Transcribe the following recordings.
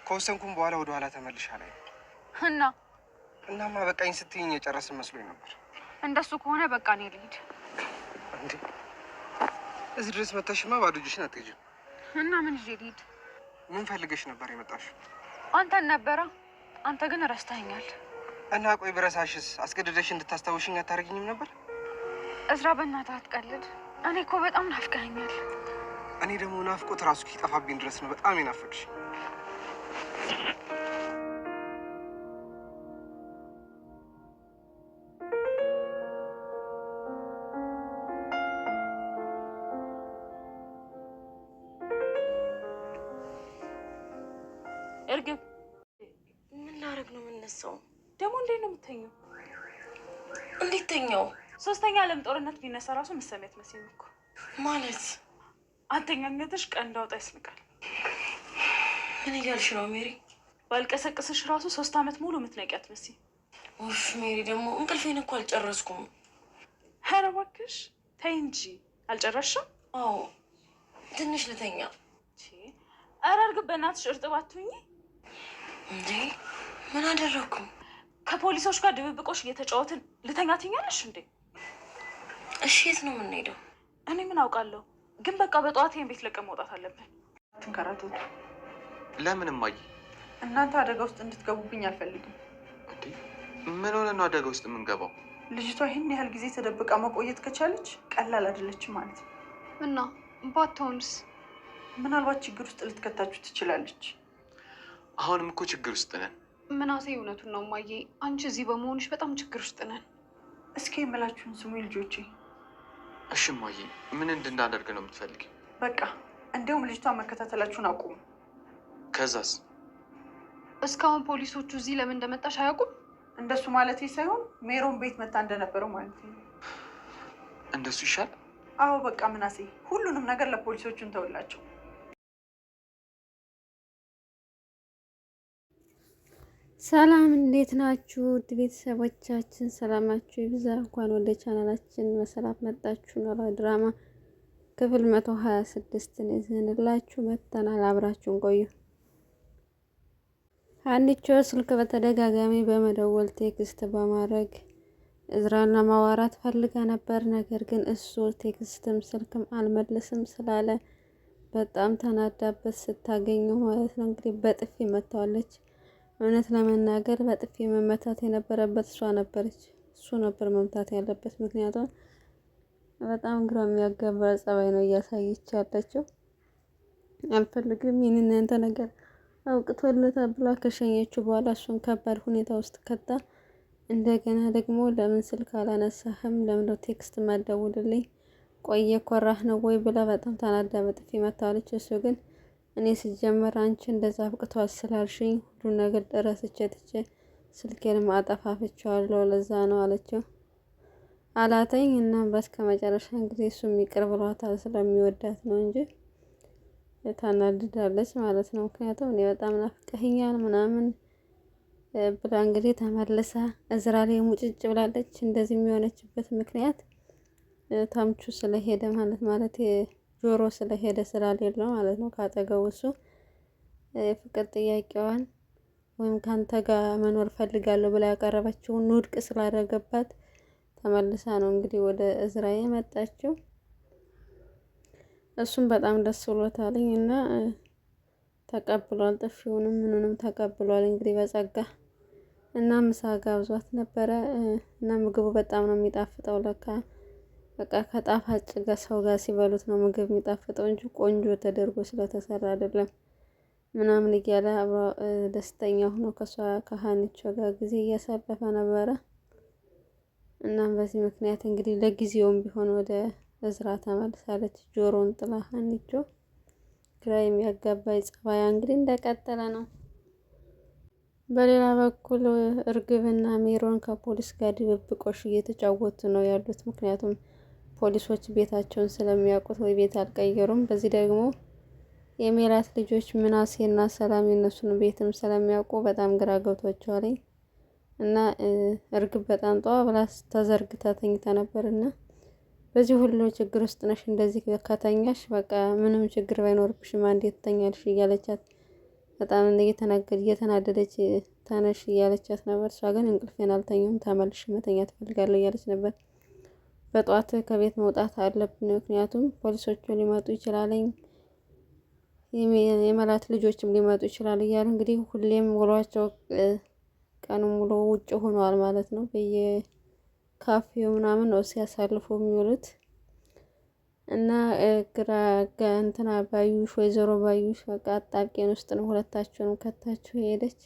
ከወሰንኩም በኋላ ወደ ኋላ ተመልሻ ላይ እናማ በቃኝ ስትይኝ የጨረስን መስሎኝ ነበር። እንደሱ ከሆነ በቃ እኔ ልሂድ። እንዴ እዚህ ድረስ መተሽማ ባዶ እጅሽን አትሄጂም። እና ምን ይዤ ልሂድ? ምን ፈልገሽ ነበር የመጣሽው? አንተን ነበረ። አንተ ግን ረስተኸኛል። እና ቆይ ብረሳሽስ አስገድደሽ እንድታስታውሽኝ አታደርጊኝም ነበር? እዝራ በእናትህ አትቀልድ። እኔ እኮ በጣም ናፍቀኸኛል። እኔ ደግሞ ናፍቆት ራሱ እስኪጠፋብኝ ድረስ ነው በጣም የናፈቅሽ። እርግብ ምን ላደርግ ነው የምነሳው? ደግሞ እንዴት ነው የምተኘው? እንዴት ተኛው? ሶስተኛ ዓለም ጦርነት ቢነሳ ራሱ መሰሚያት መስሎኝ እኮ። ማለት አተኛኘትሽ ቀን እንዳውጣ ያስንቃል። ምን እያልሽ ነው ሜሪ? ባልቀሰቅስሽ ራሱ 3 ዓመት ሙሉ የምትነቂያት መስሎኝ። ኡፍ ሜሪ፣ ደግሞ እንቅልፌን እኮ አልጨረስኩም። ኧረ እባክሽ ተይ እንጂ። አልጨረስሽም? አዎ ትንሽ ልተኛ። ኧረ እርግብ በእናትሽ እርጥብ አትሁኚ እንዴ። ምን አደረግኩ? ከፖሊሶች ጋር ድብብቆሽ እየተጫወትን ልተኛ ትኛለሽ እንዴ? እሺ የት ነው የምንሄደው? እኔ ምን አውቃለሁ፣ ግን በቃ በጠዋት ይሄን ቤት ለቀን መውጣት አለብን። ትንከራተቱ። ለምን እማዬ? እናንተ አደጋ ውስጥ እንድትገቡብኝ አልፈልግም። እንዴ ምን ሆነ ነው አደጋ ውስጥ የምንገባው? ልጅቷ ይህን ያህል ጊዜ ተደብቃ መቆየት ከቻለች ቀላል አይደለችም ማለት ነው። እና ባትሆንስ? ምናልባት ችግር ውስጥ ልትከታችሁ ትችላለች። አሁንም እኮ ችግር ውስጥ ነን። ምናሴ እውነቱን ነው እማዬ፣ አንቺ እዚህ በመሆንሽ በጣም ችግር ውስጥ ነን። እስኪ የምላችሁን ስሙ ልጆቼ። እሺ እማዬ፣ ምን እንድናደርግ ነው የምትፈልጊው? በቃ እንዲያውም ልጅቷን መከታተላችሁን አቁሙ። ከዛስ? እስካሁን ፖሊሶቹ እዚህ ለምን እንደመጣሽ አያውቁም? እንደሱ ማለት ሳይሆን ሜሮን ቤት መታ እንደነበረው ማለት ነው። እንደሱ ይሻል። አዎ በቃ ምናሴ፣ ሁሉንም ነገር ለፖሊሶቹ እንተውላቸው። ሰላም እንዴት ናችሁ? ውድ ቤተሰቦቻችን ሰላማችሁ ይብዛ። እንኳን ወደ ቻናላችን በሰላም መጣችሁ። ኖላዊ ድራማ ክፍል 126ን ይዘንላችሁ መጥተናል። አብራችሁን ቆዩ። ሀኒቾ ስልክ በተደጋጋሚ በመደወል ቴክስት በማድረግ እዝራን ለማዋራት ፈልጋ ነበር። ነገር ግን እሱ ቴክስትም ስልክም አልመልስም ስላለ በጣም ተናዳበት ስታገኘው ማለት ነው እንግዲህ በጥፊ መታዋለች። እውነት ለመናገር በጥፊ መመታት የነበረበት እሷ ነበረች። እሱ ነበር መምታት ያለበት። ምክንያቱም በጣም ግራ የሚያጋባ ጸባይ ነው እያሳየች ያለችው። አልፈልግም ይህንን ያንተ ነገር አውቅቶለታ ብላ ከሸኘችው በኋላ እሱን ከባድ ሁኔታ ውስጥ ከታ እንደገና ደግሞ ለምን ስልክ አላነሳህም? ለምን ቴክስት ማደውልልኝ? ቆየ ኮራህ ነው ወይ ብላ በጣም ተናዳ በጥፊ መታዋለች። እሱ ግን እኔ ሲጀመር አንቺ እንደዛ አብቅቷል ስላልሽኝ ሁሉ ነገር ረስቼ ትቼ ስልኬንም አጠፋፍቼዋለሁ ለዛ ነው አለችው አላተኝ። እና በስከ መጨረሻ እንግዲህ እሱ ይቅር ብሏታል ስለሚወዳት ነው እንጂ ታናድዳለች ማለት ነው። ምክንያቱም እኔ በጣም ናፍቀኸኛል ምናምን ብላ እንግዲህ ተመልሳ እዝራ ላይ ሙጭጭ ብላለች። እንደዚህ የሚሆነችበት ምክንያት ታምቹ ስለሄደ ማለት ጆሮ ስለሄደ ስላሌለው ማለት ነው። ካጠገቡ እሱ የፍቅር ጥያቄዋን ወይም ካንተ ጋር መኖር ፈልጋለሁ ብላ ያቀረበችውን ውድቅ ስላደረገባት ተመልሳ ነው እንግዲህ ወደ እዝራ የመጣችው። እሱም በጣም ደስ ብሎታልኝ እና ተቀብሏል። ጥፊውንም ምኑንም ተቀብሏል እንግዲህ በጸጋ እና ምሳ ጋብዟት ነበረ እና ምግቡ በጣም ነው የሚጣፍጠው ለካ በቃ ከጣፋጭ ጋር ሰው ጋር ሲበሉት ነው ምግብ የሚጣፍጠው እንጂ ቆንጆ ተደርጎ ስለተሰራ አይደለም ምናምን እያለ አብሮ ደስተኛ ሆኖ ከሷ ከሀኒቾ ጋር ጊዜ እያሳለፈ ነበረ። እናም በዚህ ምክንያት እንግዲህ ለጊዜውም ቢሆን ወደ እዝራ ተመልሳለች። ጆሮን ጥላ ሀኒቾ ግራ የሚያጋባ ጸባያ እንግዲህ እንደቀጠለ ነው። በሌላ በኩል እርግብና ሜሮን ከፖሊስ ጋር ድብብቆሽ እየተጫወቱ ነው ያሉት። ምክንያቱም ፖሊሶች ቤታቸውን ስለሚያውቁት ወይ ቤት አልቀየሩም። በዚህ ደግሞ የሜላት ልጆች ምናሴና ሰላም የነሱን ቤትም ስለሚያውቁ በጣም ግራ ገብቷቸዋል። እና እርግብ በጣም ጠዋ ብላ ተዘርግታ ተኝታ ነበርና በዚህ ሁሉ ችግር ውስጥ ነሽ እንደዚህ ከተኛሽ በቃ ምንም ችግር ባይኖርብሽም እንዴት ተኛልሽ እያለቻት በጣም እየተናደደች ተነሽ እያለቻት ነበር። እሷ ግን እንቅልፌን አልተኛም ተመልሼ መተኛት እፈልጋለሁ እያለች ነበር። በጠዋት ከቤት መውጣት አለብን፣ ምክንያቱም ፖሊሶቹ ሊመጡ ይችላልኝ የመላት ልጆችም ሊመጡ ይችላል እያሉ እንግዲህ ሁሌም ውሏቸው ቀኑ ሙሉ ውጭ ሆነዋል ማለት ነው። በየካፌው ምናምን ነው ሲያሳልፉ የሚውሉት እና ግራ እንትና ባዩሽ ወይዘሮ ባዩሽ በቃ አጣብቂኝ ውስጥ ነው ሁለታቸውንም ከታችሁ ሄደች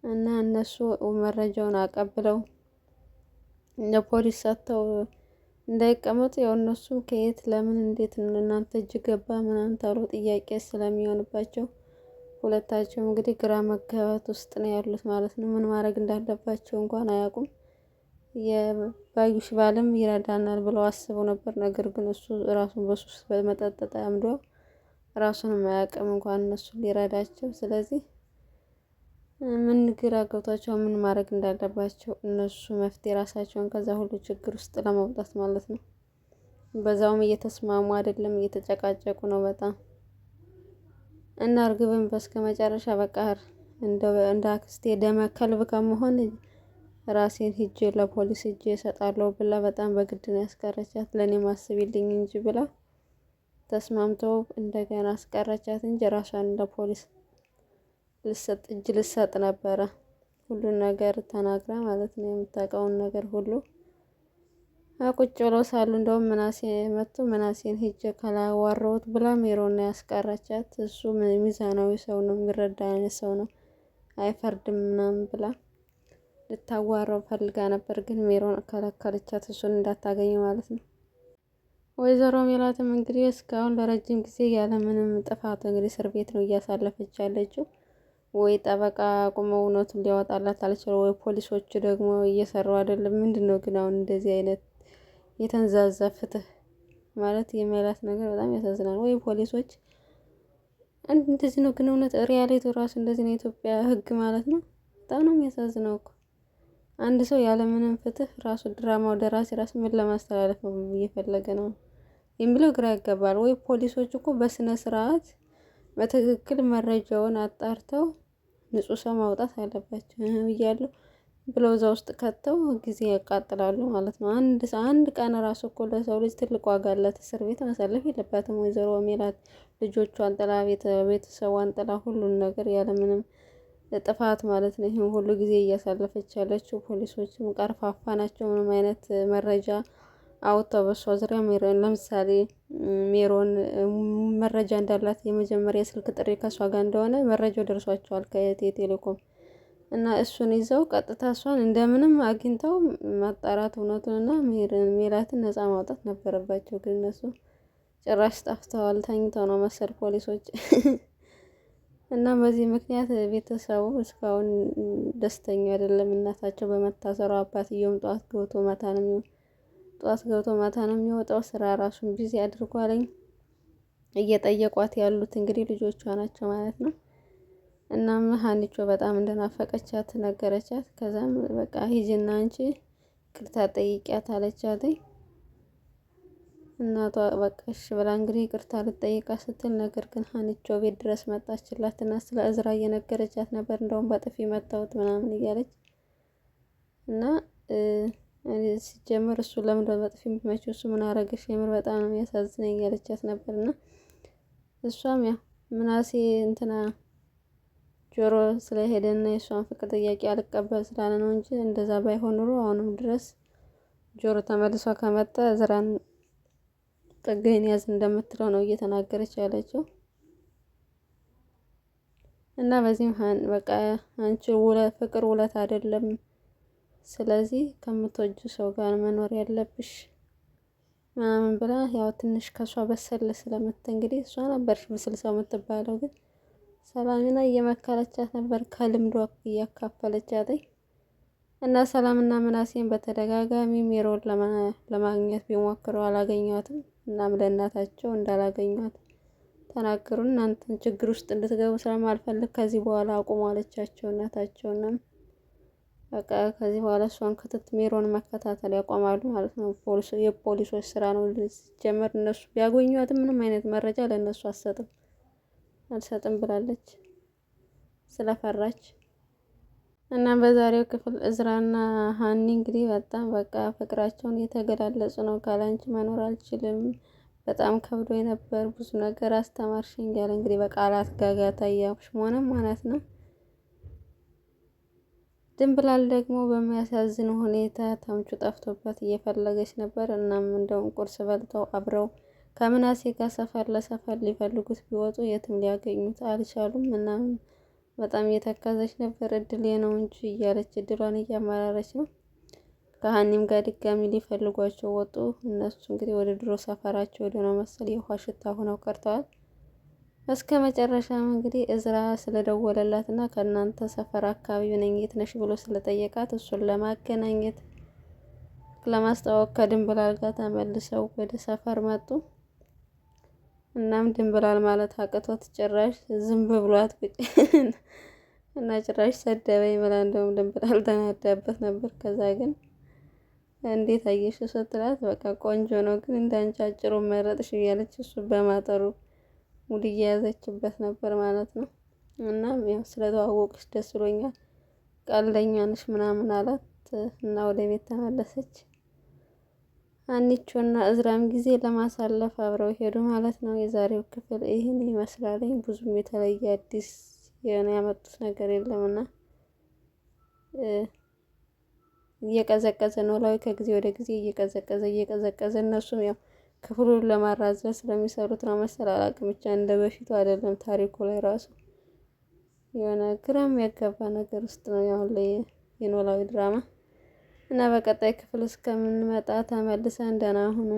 እና እነሱ መረጃውን አቀብለው ለፖሊስ ሰጥተው እንዳይቀመጡ ያው እነሱ ከየት ለምን እንዴት እናንተ እጅ ገባ ምናምን ተብሎ ጥያቄ ስለሚሆንባቸው ሁለታቸውም እንግዲህ ግራ መጋባት ውስጥ ነው ያሉት ማለት ነው። ምን ማድረግ እንዳለባቸው እንኳን አያውቁም። የባዩሽ ባልም ይረዳናል ብለው አስበው ነበር። ነገር ግን እሱ ራሱን በሱስ በመጠጥ ተጠምዶ ራሱንም አያውቅም እንኳን እነሱን ሊረዳቸው። ስለዚህ ምን ግራ ገብቷቸው ምን ማድረግ እንዳለባቸው እነሱ መፍትሄ ራሳቸውን ከዛ ሁሉ ችግር ውስጥ ለማውጣት ማለት ነው። በዛውም እየተስማሙ አይደለም፣ እየተጨቃጨቁ ነው በጣም እና እርግብን በስከ መጨረሻ በቃ እንደ አክስቴ ደመ ከልብ ከመሆን ራሴን ሂጄ ለፖሊስ ሂጄ እሰጣለሁ ብላ በጣም በግድ ነው ያስቀረቻት። ለእኔ ማስቢልኝ እንጂ ብላ ተስማምተው እንደገና አስቀረቻት እንጂ ራሷን ለፖሊስ እጅ ልሰጥ ነበረ። ሁሉን ነገር ተናግራ ማለት ነው የምታውቀውን ነገር ሁሉ ቁጭ ብለው ሳሉ እንደውም ምናሴ መጥቶ ምናሴን ሂጄ ካላዋራሁት ብላ ሜሮን ነው ያስቀረቻት። እሱ ሚዛናዊ ሰው ነው፣ የሚረዳ አይነት ሰው ነው፣ አይፈርድም ምናምን ብላ ልታዋራው ፈልጋ ነበር። ግን ሜሮን ከለከለቻት እሱን እንዳታገኘ ማለት ነው። ወይዘሮ ሜላትም እንግዲህ እስካሁን ለረጅም ጊዜ ያለምንም ጥፋት እንግዲህ እስር ቤት ነው እያሳለፈች ያለችው። ወይ ጠበቃ አቁመው እውነቱን ሊያወጣላት አልቻለ፣ ወይ ፖሊሶቹ ደግሞ እየሰሩ አይደለም። ምንድነው ግን አሁን እንደዚህ አይነት የተንዛዛ ፍትህ ማለት የሜላት ነገር በጣም ያሳዝናል። ወይ ፖሊሶች እንደዚህ ነው ግን እውነት ሪያሊቲው ራሱ እንደዚህ ነው የኢትዮጵያ ህግ ማለት ነው። በጣም ነው የሚያሳዝነው እኮ አንድ ሰው ያለምንም ፍትህ ራሱ ድራማው ደራሲ ራሱ ምን ለማስተላለፍ ነው እየፈለገ ነው የሚለው ግራ ያጋባል። ወይ ፖሊሶች እኮ በስነ ስርዓት በትክክል መረጃውን አጣርተው ንጹህ ሰው ማውጣት አለባቸው ብያለሁ ብለው እዛ ውስጥ ከተው ጊዜ ያቃጥላሉ ማለት ነው። አንድ ቀን ራሱ እኮ ለሰው ልጅ ትልቅ ዋጋ አላት። እስር ቤት ማሳለፍ የለባትም ወይዘሮ ሜላት ልጆቿን ጥላ ቤተሰቧን ጥላ ሁሉን ነገር ያለምንም ጥፋት ማለት ነው ይሄን ሁሉ ጊዜ እያሳለፈች ያለችው። ፖሊሶችም ቀርፋፋ ናቸው። ምንም አይነት መረጃ አውጥተው በሷ ዙሪያ ለምሳሌ ሜሮን መረጃ እንዳላት የመጀመሪያ ስልክ ጥሪ ከሷ ጋር እንደሆነ መረጃው ደርሷቸዋል ከኢትዮ ቴሌኮም እና እሱን ይዘው ቀጥታ እሷን እንደምንም አግኝተው ማጣራት እውነቱንና ሜላትን ነፃ ማውጣት ነበረባቸው። ግን እነሱ ጭራሽ ጠፍተዋል፣ ተኝተው ነው መሰል ፖሊሶች እና በዚህ ምክንያት ቤተሰቡ እስካሁን ደስተኛ አይደለም። እናታቸው በመታሰሯ አባትየውም ጠዋት ገብቶ ማታ ነው የሚወጣው። ስራ ራሱን ቢዚ አድርጓለኝ። እየጠየቋት ያሉት እንግዲህ ልጆቿ ናቸው ማለት ነው። እናም ሀኒቾ በጣም እንደናፈቀቻት ነገረቻት። ከዛም በቃ ሂጂና አንቺ ይቅርታ ጠይቂያት አለቻት። እናቷ በቃ እሺ ብላ እንግዲህ ይቅርታ ልጠይቃት ስትል ነገር ግን ሀኒቾ ቤት ድረስ መጣችላትና ስለ እዝራ እየነገረቻት ነበር። እንደውም በጥፊ መታወት ምናምን እያለች እና ሲጀምር እሱ ለምን በጥፊ የምትመጪው እሱ ምን አረገሽ? የምር በጣም ነው የሚያሳዝነኝ እያለቻት ነበርና እሷም ያው ምናሴ እንትና ጆሮ ስለሄደና የእሷን ፍቅር ጥያቄ አልቀበል ስላለ ነው እንጂ እንደዛ ባይሆን ኑሮ አሁንም ድረስ ጆሮ ተመልሷ ከመጣ እዝራን ጥግህን ያዝ እንደምትለው ነው እየተናገረች ያለችው። እና በዚህም በቃ አንቺ ፍቅር ውለት አይደለም፣ ስለዚህ ከምትወጁ ሰው ጋር መኖር ያለብሽ ምናምን ብላ ያው ትንሽ ከሷ በሰል ስለምት እንግዲህ እሷ ነበርሽ ብስል ሰው የምትባለው ግን ሰላምና እየመከረቻት ነበር ከልምዷ እያካፈለቻት። እና ሰላምና ምናሴን በተደጋጋሚ ሜሮን ለማግኘት ቢሞክሩ አላገኟትም። እናም ለእናታቸው እንዳላገኟት ተናገሩ። እናንተን ችግር ውስጥ እንድትገቡ ስለማልፈልግ ከዚህ በኋላ አቁሙ አለቻቸው እናታቸውና በቃ ከዚህ በኋላ እሷን ሜሮን መከታተል ያቆማሉ ማለት ነው። የፖሊሶች ስራ ነው ሲጀመር። እነሱ ቢያገኟትም ምንም አይነት መረጃ ለእነሱ አልሰጥም ብላለች። ስለፈራች እና በዛሬው ክፍል እዝራና ሀኒ እንግዲህ በጣም በቃ ፍቅራቸውን እየተገላለጹ ነው። ካላንቺ መኖር አልችልም፣ በጣም ከብዶ ነበር፣ ብዙ ነገር አስተማርሽኝ እያለ እንግዲህ በቃላት ጋጋታ እያሽሞነም ማለት ነው። ድንብላል ደግሞ በሚያሳዝን ሁኔታ ተምቹ ጠፍቶበት እየፈለገች ነበር። እናም እንደውም ቁርስ በልተው አብረው ከምናሴ ጋር ሰፈር ለሰፈር ሊፈልጉት ቢወጡ የትም ሊያገኙት አልቻሉም። እናም በጣም እየተከዘች ነበር። እድሌ ነው እንጂ እያለች እድሏን እያመራረች ነው። ከሀኒም ጋር ድጋሚ ሊፈልጓቸው ወጡ። እነሱ እንግዲህ ወደ ድሮ ሰፈራቸው ወደ ነው መሰል የውሃ ሽታ ሆነው ቀርተዋል። እስከ መጨረሻም እንግዲህ እዝራ ስለደወለላት እና ከእናንተ ሰፈር አካባቢ ነኝ የት ነሽ ብሎ ስለጠየቃት እሱን ለማገናኘት ለማስተዋወቅ ከድንብላል ጋር ተመልሰው ወደ ሰፈር መጡ። እናም ድንብላል ማለት አቅቶት ጭራሽ ዝም ብሏት እና ጭራሽ ሰደበኝ ብላ እንደውም ድንብላል ተናዳበት ነበር። ከዛ ግን እንዴት አየሽ ስትላት በቃ ቆንጆ ነው ግን እንዳንቺ አጭሩ መረጥሽ እያለች እሱ በማጠሩ ሙድ እየያዘችበት ነበር ማለት ነው። እናም ያው ስለተዋወቅሽ ደስ ብሎኛል ቀልደኛ ነሽ ምናምን አላት እና ወደ ቤት ተመለሰች። ሀኒቾና እዝራም ጊዜ ለማሳለፍ አብረው ሄዱ ማለት ነው። የዛሬው ክፍል ይህን ይመስላል። ብዙም የተለየ አዲስ የሆነ ያመጡት ነገር የለምና እየቀዘቀዘ ኖላዊ ከጊዜ ወደ ጊዜ እየቀዘቀዘ እነሱም ያው ክፍሉን ለማራዘም ስለሚሰሩት ነው መሰል አላውቅም። ብቻ እንደ በፊቱ አይደለም። ታሪኩ ላይ ራሱ የሆነ ግራም ያጋባ ነገር ውስጥ ነው ያው ላይ የኖላዊ ድራማ እና በቀጣይ ክፍል እስከምንመጣ ተመልሰን ደህና ሁኑ።